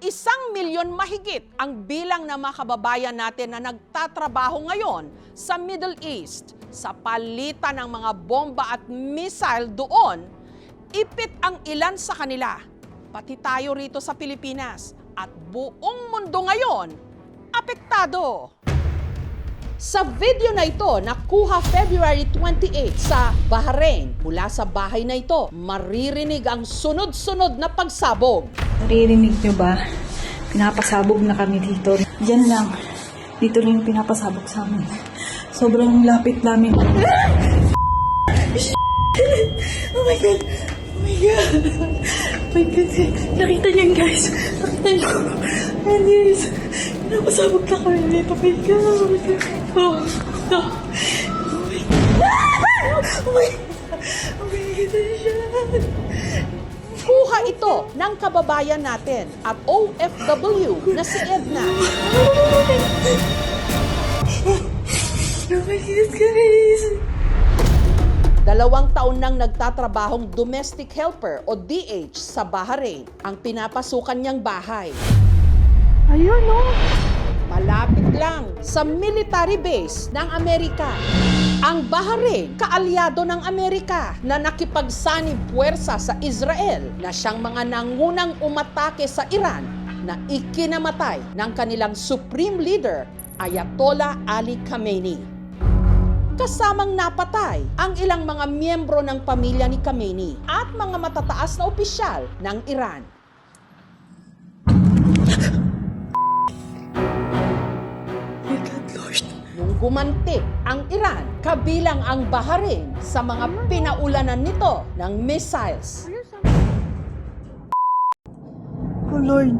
1 milyon mahigit ang bilang ng mga kababayan natin na nagtatrabaho ngayon sa Middle East. Sa palitan ng mga bomba at missile doon, ipit ang ilan sa kanila. Pati tayo rito sa Pilipinas at buong mundo ngayon, apektado. Sa video na ito, nakuha February 28 sa Bahrain. Mula sa bahay na ito, maririnig ang sunod-sunod na pagsabog. Naririnig nyo ba? Pinapasabog na kami dito. Diyan lang. Dito rin yung pinapasabog sa amin. Sobrang lapit namin. Oh my God! Oh my God! Oh my God! Nakita niyo guys! Nakita niyo! Ayan guys! Pinapasabog na kami dito. Oh my God! Oh my God! Oh my God! Oh my God! Oh my God! Kuha ito ng kababayan natin at OFW na si Edna. Oh my God, guys! 2 taon nang nagtatrabahong domestic helper o DH sa Bahrain ang pinapasukan niyang bahay. Ayun, no? Malapit lang sa military base ng Amerika. Ang Bahrain, kaalyado ng Amerika na nakipagsanib puwersa sa Israel na siyang mga nangunang umatake sa Iran na ikinamatay ng kanilang supreme leader, Ayatollah Ali Khamenei. Kasamang napatay ang ilang mga miyembro ng pamilya ni Khamenei at mga matataas na opisyal ng Iran. My God, Lord. Nung gumanti ang Iran, kabilang ang Bahrain sa mga pinaulanan nito ng missiles. Oh Lord.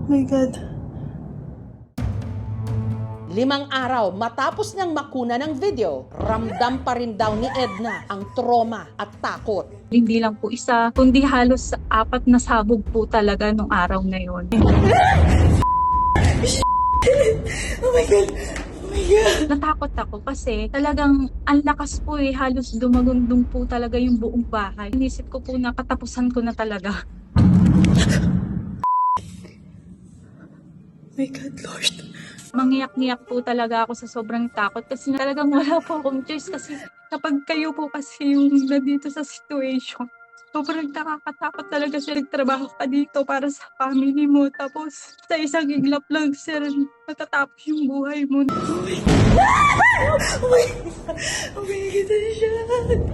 My God. 5 araw matapos niyang makuna ng video, ramdam pa rin daw ni Edna ang trauma at takot. Hindi lang po isa, kundi halos 4 na sabog po talaga nung araw na yun. Oh my God. Oh my God. Natakot ako kasi talagang ang lakas po halos dumagundong po talaga yung buong bahay. Inisip ko po na katapusan ko na talaga. My God, Lord. Mangiyak-ngiyak po talaga ako sa sobrang takot kasi talagang wala po akong choice kasi kapag kayo po kasi yung nandito sa situation, sobrang nakakatakot talaga siya. Nagtrabaho ka dito para sa family mo tapos sa isang iglap lang sir, matatapos yung buhay mo. Oh my God. Oh my God.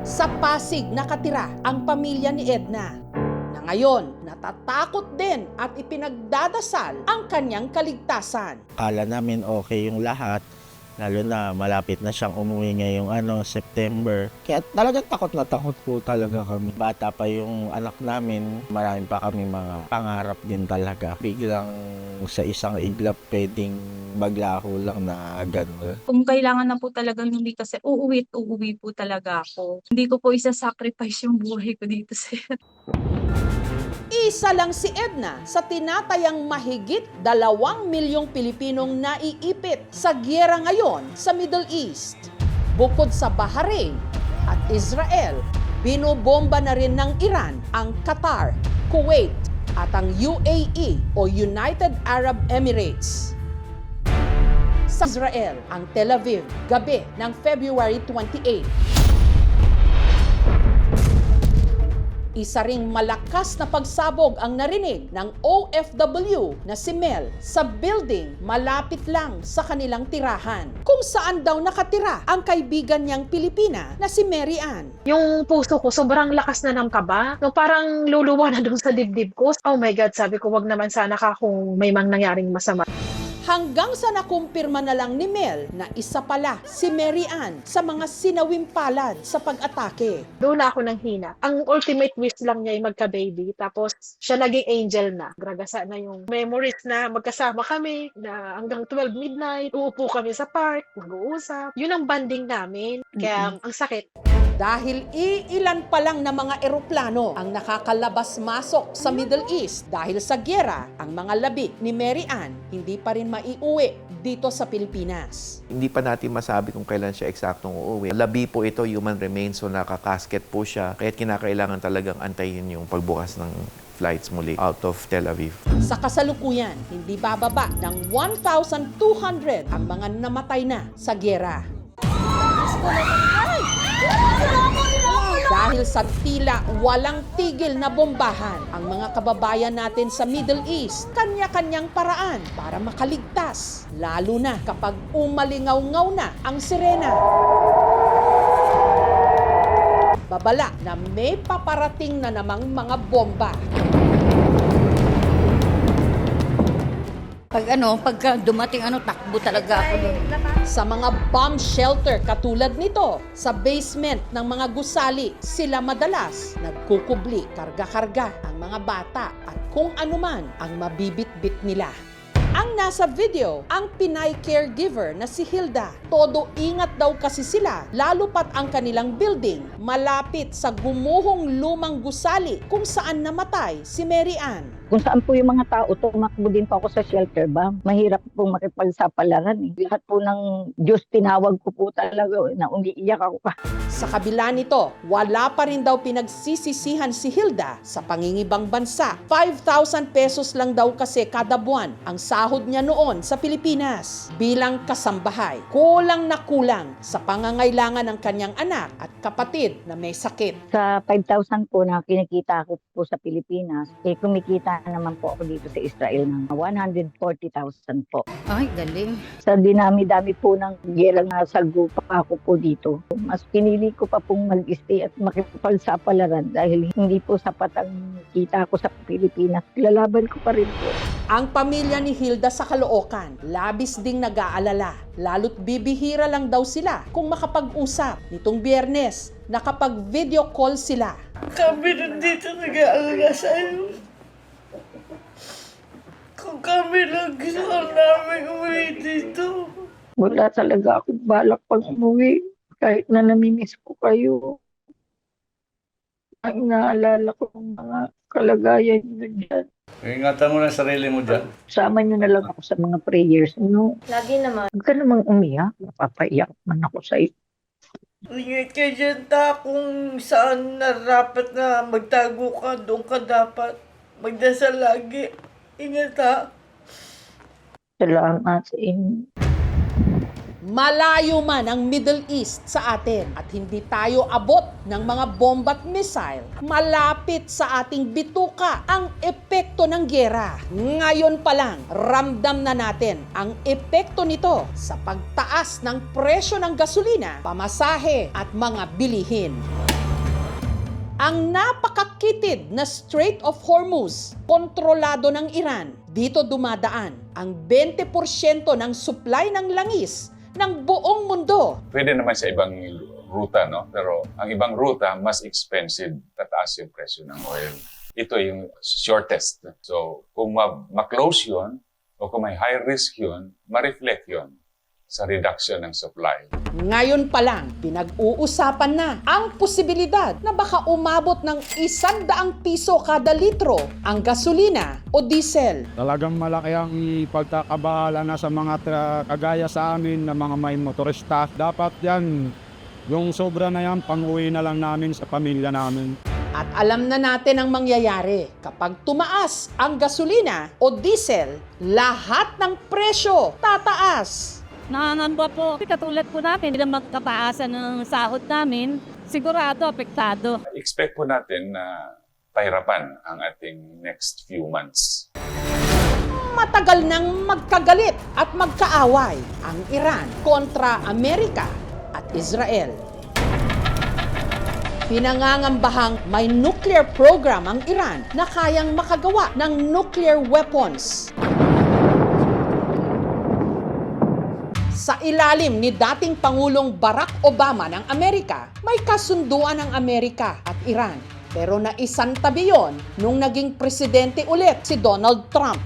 Sa Pasig nakatira ang pamilya ni Edna. Na ngayon, natatakot din at ipinagdadasal ang kanyang kaligtasan. Akala namin okay yung lahat, lalo na malapit na siyang umuwi ngayong September. Kaya talagang takot na takot po talaga kami. Bata pa yung anak namin, marami pa kami mga pangarap din talaga. Biglang sa isang iglap pwedeng maglako lang na gano'n. Kung kailangan na po talagang hindi kasi uuwi po talaga ako. Hindi ko po isa-sacrifice yung buhay ko dito sir. Isa lang si Edna sa tinatayang mahigit 2 milyong Pilipinong naiipit sa giyera ngayon sa Middle East. Bukod sa Bahrain at Israel, binobomba na rin ng Iran ang Qatar, Kuwait at ang UAE o United Arab Emirates. Sa Israel, ang Tel Aviv, gabi ng February 28. Isa ring malakas na pagsabog ang narinig ng OFW na si Mel sa building malapit lang sa kanilang tirahan, kung saan daw nakatira ang kaibigan niyang Pilipina na si Mary Ann. Yung puso ko, sobrang lakas na ng kaba. No, parang luluwa na doon sa dibdib ko. Oh my God, sabi ko, wag naman sana ka kung may mang nangyaring masama. Hanggang sa nakumpirma na lang ni Mel na isa pala si Mary Ann sa mga sinawim palad sa pag-atake. Doon ako nang hina. Ang ultimate wish lang niya ay magka-baby. Tapos siya naging angel na. Gragasa na yung memories na magkasama kami na hanggang 12 midnight. Uupo kami sa park, mag-uusap. Yun ang banding namin. Kaya ang sakit. Dahil iilan pa lang na mga eroplano ang nakakalabas-masok sa Middle East dahil sa giyera, ang mga labi ni Mary Ann hindi pa rin maiuwi dito sa Pilipinas. Hindi pa natin masabi kung kailan siya eksaktong uuwi. Labi po ito, human remains, so nakakasket po siya. Kaya kinakailangan talagang antayin yung pagbukas ng flights muli out of Tel Aviv. Sa kasalukuyan, hindi bababa ng 1,200 ang mga namatay na sa gyera. Dahil sa tila walang tigil na bombahan, ang mga kababayan natin sa Middle East, kanya-kanyang paraan para makaligtas, lalo na kapag umalingaw-ngaw na ang sirena. Babala na may paparating na namang mga bomba. Pagka dumating takbo talaga ako doon. Sa mga bomb shelter katulad nito, sa basement ng mga gusali, sila madalas nagkukubli, karga-karga ang mga bata at kung anuman ang mabibitbit nila. Ang nasa video, ang Pinay caregiver na si Hilda. Todo ingat daw kasi sila, lalo pat ang kanilang building malapit sa gumuhong lumang gusali kung saan namatay si Mary Ann. Kung saan po yung mga tao, tumakbo din po ako sa shelter ba? Mahirap po makipagsapalaran eh. Lahat po ng Diyos tinawag ko po talaga na umiiyak ako pa. Sa kabila nito, wala pa rin daw pinagsisisihan si Hilda sa pangingibang bansa. 5,000 pesos lang daw kasi kada buwan ang sahod niya noon sa Pilipinas bilang kasambahay. Kulang na kulang sa pangangailangan ng kanyang anak at kapatid na may sakit. Sa 5,000 po na kinikita ko po sa Pilipinas, kumikita naman po ako dito sa Israel ng 140,000 po. Ay, galing. Sa dinami-dami po ng gerang nasagupa ako po dito, mas pinili ko pa pong mag-stay at makipagsapalaran dahil hindi po sapat ang kita ko sa Pilipinas. Lalaban ko pa rin po. Ang pamilya ni Hilda sa Caloocan, labis ding nag-aalala. Lalo't bibihira lang daw sila kung makapag-usap. Nitong Biyernes, nakapag-video call sila. Kami nandito nag-aalala sa'yo. Kung kami lang gusto namin umuwi dito. Wala talaga akong balak pag umuwi kahit na namimiss ko kayo. Ang naalala ko ng mga kalagayan nyo dyan. Ingatan mo na sarili mo dyan. Sama nyo na lang ako sa mga prayers. No? Lagi naman. Huwag ka namang umiyak. Napapaiyak man ako sa iyo. Ingat ka dyan, ta. Kung saan narapat na magtago ka, doon ka dapat magdasal lagi. Ingat, ha. Salamat sa inyo. Malayo man ang Middle East sa atin at hindi tayo abot ng mga bomba at missile, malapit sa ating bituka ang epekto ng gyera. Ngayon pa lang, ramdam na natin ang epekto nito sa pagtaas ng presyo ng gasolina, pamasahe at mga bilihin. Ang napakakitid na Strait of Hormuz, kontrolado ng Iran. Dito dumadaan ang 20% ng supply ng langis ng buong mundo. Pwede naman sa ibang ruta, no? Pero ang ibang ruta, mas expensive, tataas yung presyo ng oil. Ito yung shortest. So, kung ma-close yun, o kung may high risk yun, ma-reflect yun sa reduction ng supply. Ngayon pa lang, pinag-uusapan na ang posibilidad na baka umabot ng 100 piso kada litro ang gasolina o diesel. Talagang malaki ang pagkakabahala na sa mga kagaya sa amin na mga may motorista. Dapat yan, yung sobra na yan, pang-uwi na lang namin sa pamilya namin. At alam na natin ang mangyayari. Kapag tumaas ang gasolina o diesel, lahat ng presyo tataas. Nangangamba po. Katulad po namin, hindi na magkataasan ng sahod namin. Sigurado, apektado. Expect po natin na pahirapan ang ating next few months. Matagal nang magkagalit at magkaaway ang Iran kontra Amerika at Israel. Pinangangambahang may nuclear program ang Iran na kayang makagawa ng nuclear weapons. Sa ilalim ni dating Pangulong Barack Obama ng Amerika, may kasunduan ng Amerika at Iran. Pero naisantabi yon nung naging presidente ulit si Donald Trump.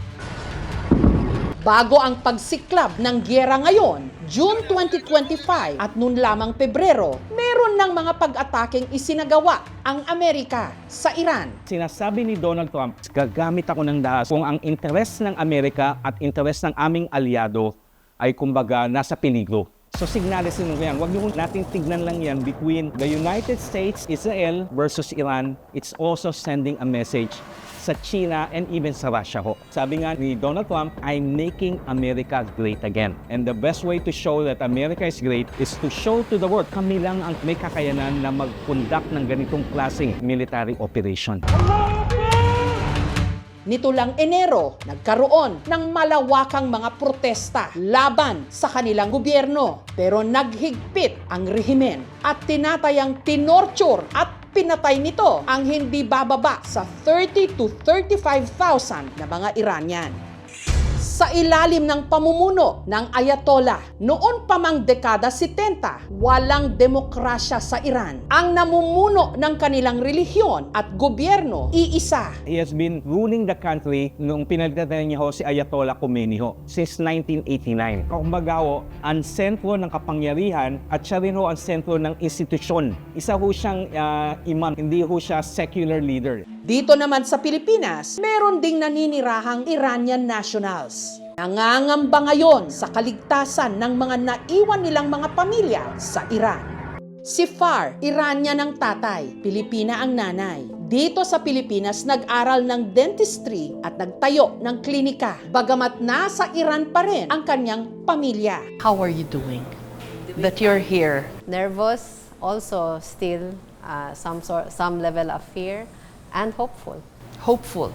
Bago ang pagsiklab ng gyera ngayon, June 2025 at noon lamang Pebrero, meron ng mga pag-ataking isinagawa ang Amerika sa Iran. Sinasabi ni Donald Trump, gagamit ako ng dahas kung ang interes ng Amerika at interes ng aming aliado ay kumbaga nasa peligro. So signalisin mo yan. Huwag niyo natin tignan lang yan between the United States, Israel versus Iran. It's also sending a message sa China, and even sa Russia ho. Sabi nga ni Donald Trump, I'm making America great again. And the best way to show that America is great is to show to the world kami lang ang may kakayanan na mag-conduct ng ganitong klaseng military operation. Nito lang Enero, nagkaroon ng malawakang mga protesta laban sa kanilang gobyerno. Pero naghigpit ang rehimen at tinatayang tinorture at pinatay nito ang hindi bababa sa 30 to 35,000 na mga Iranian. Sa ilalim ng pamumuno ng Ayatollah, noon pa mang dekada 70, walang demokrasya sa Iran. Ang namumuno ng kanilang relihiyon at gobyerno, iisa. He has been ruling the country nung pinagdadala niya ho si Ayatollah Khomeini ho since 1989. Kumbaga ho, ang sentro ng kapangyarihan at siya rin ho ang sentro ng institusyon. Isa ho siyang imam, hindi ho siya secular leader. Dito naman sa Pilipinas, meron ding naninirahang Iranian nationals. Nangangamba ngayon sa kaligtasan ng mga naiwan nilang mga pamilya sa Iran. Si Far, Iranian ang tatay, Pilipina ang nanay. Dito sa Pilipinas, nag-aral ng dentistry at nagtayo ng klinika. Bagamat nasa Iran pa rin ang kanyang pamilya. How are you doing that you're here? Nervous, also still some level of fear, and hopeful. Hopeful.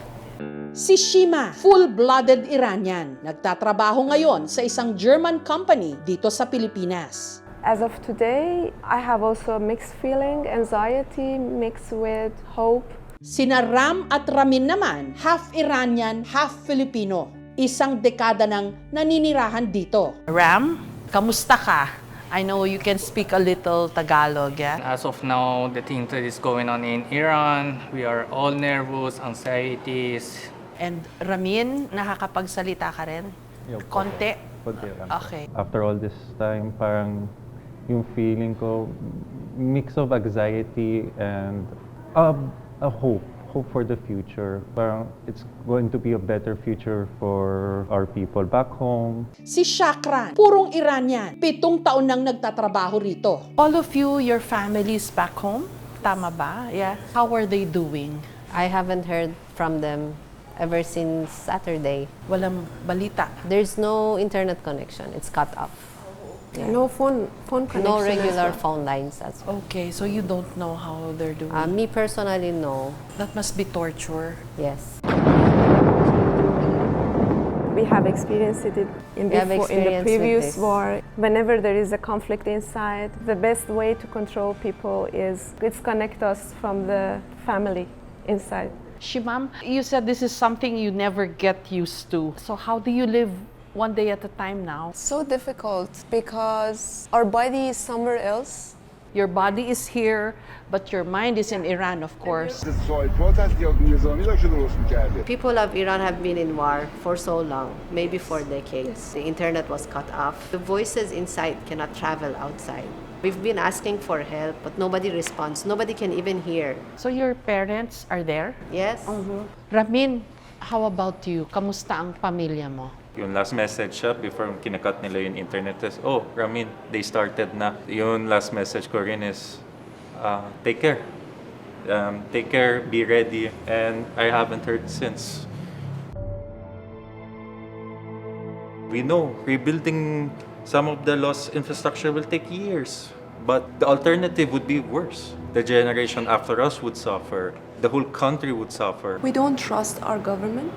Si Shima, full-blooded Iranian, nagtatrabaho ngayon sa isang German company dito sa Pilipinas. As of today, I have also mixed feeling, anxiety mixed with hope. Sina Ram at Ramin naman, half Iranian, half Filipino. Isang dekada nang naninirahan dito. Ram, kamusta ka? I know you can speak a little Tagalog, yeah? As of now, the things that is going on in Iran, we are all nervous, anxieties. And Ramin, nakakapagsalita ka rin? Konti? Konti lang. Okay. After all this time, parang yung feeling ko, mix of anxiety and a hope for the future. Parang it's going to be a better future for our people back home. Si Shakran, purong Iranian, 7 taon nang nagtatrabaho rito. All of you, your families back home? Tama ba? Yeah. How are they doing? I haven't heard from them ever since Saturday. Walang balita. There's no internet connection. It's cut off. Yeah. No phone connection. No regular phone lines as well. Okay, so you don't know how they're doing? Me personally, no. That must be torture. Yes. We have experienced it in the previous war. Whenever there is a conflict inside, the best way to control people is disconnect us from the family inside. Shimam, you said this is something you never get used to. So how do you live one day at a time now? So difficult because our body is somewhere else. Your body is here, but your mind is in Iran, of course. People of Iran have been in war for so long, maybe for decades. The internet was cut off. The voices inside cannot travel outside. We've been asking for help, but nobody responds. Nobody can even hear. So your parents are there? Yes. Ramin, how about you? Kamusta ang pamilya mo? Yung last message siya before kinakat nila yung internet is, oh, Ramin, they started na. Yung last message ko rin is, take care. Take care, be ready. And I haven't heard since. We know rebuilding some of the lost infrastructure will take years. But the alternative would be worse. The generation after us would suffer. The whole country would suffer. We don't trust our government.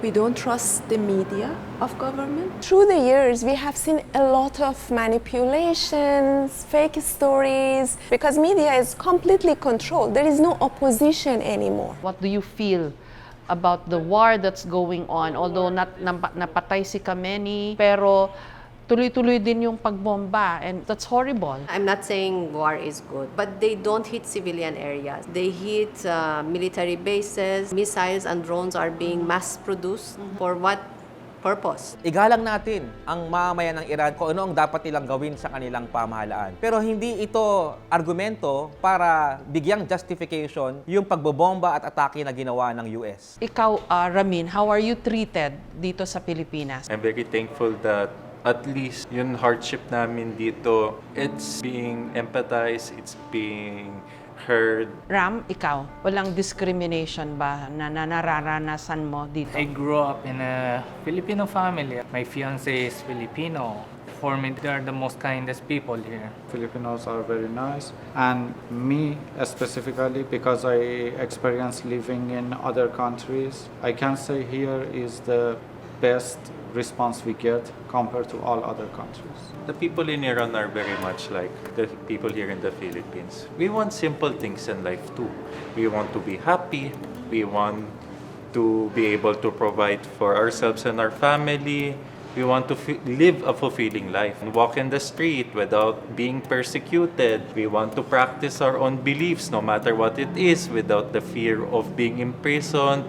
We don't trust the media of government. Through the years, we have seen a lot of manipulations, fake stories, because media is completely controlled. There is no opposition anymore. What do you feel about the war that's going on? Although napatay si Khamenei, pero tuloy-tuloy din yung pagbomba, and that's horrible. I'm not saying war is good, but they don't hit civilian areas. They hit military bases. Missiles and drones are being mass-produced. For what purpose? Igalang natin ang mamamayan ng Iran kung ano ang dapat nilang gawin sa kanilang pamahalaan. Pero hindi ito argumento para bigyang justification yung pagbobomba at atake na ginawa ng US. Ikaw, Ramin, how are you treated dito sa Pilipinas? I'm very thankful that at least yung hardship namin dito, it's being empathized, it's being heard. Ram, ikaw, walang discrimination ba na nararanasan mo dito? I grew up in a Filipino family. My fiance is Filipino. For me, they are the most kindest people here. Filipinos are very nice, and me specifically, because I experienced living in other countries, I can say here is the best response we get compared to all other countries. The people in Iran are very much like the people here in the Philippines. We want simple things in life too. We want to be happy. We want to be able to provide for ourselves and our family. We want to live a fulfilling life and walk in the street without being persecuted. We want to practice our own beliefs no matter what it is without the fear of being imprisoned.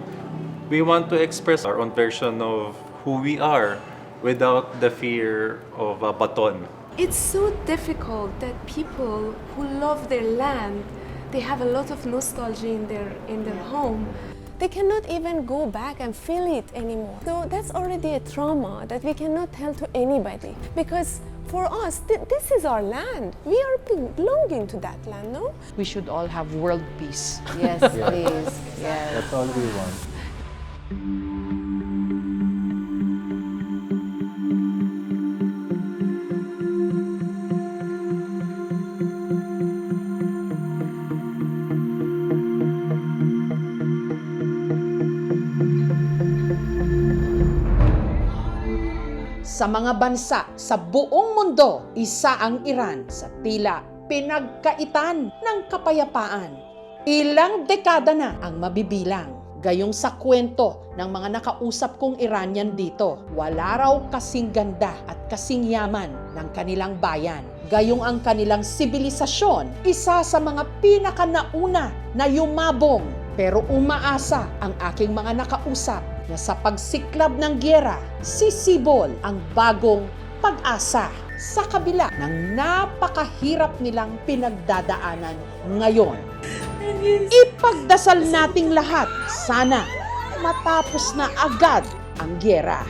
We want to express our own version of who we are without the fear of a baton. It's so difficult that people who love their land, they have a lot of nostalgia in their home. They cannot even go back and feel it anymore. So that's already a trauma that we cannot tell to anybody, because for us, this is our land. We are belonging to that land, no? We should all have world peace. Yes, Yeah. please. Yes. That's all we want. Sa mga bansa sa buong mundo, isa ang Iran sa tila pinagkaitan ng kapayapaan. Ilang dekada na ang mabibilang. Gayong sa kwento ng mga nakausap kong Iranian dito, wala raw kasing ganda at kasing yaman ng kanilang bayan. Gayong ang kanilang sibilisasyon, isa sa mga pinakanauna na yumabong. Pero umaasa ang aking mga nakausap na sa pagsiklab ng gyera, sisibol ang bagong pag-asa sa kabila ng napakahirap nilang pinagdadaanan ngayon. Ipagdasal nating lahat, sana matapos na agad ang gyera.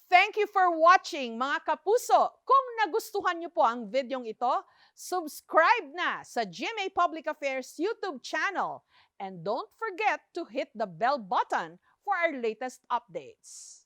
Thank you for watching, mga kapuso. Kung nagustuhan niyo po ang videong ito, subscribe na sa GMA Public Affairs YouTube channel. And don't forget to hit the bell button for our latest updates.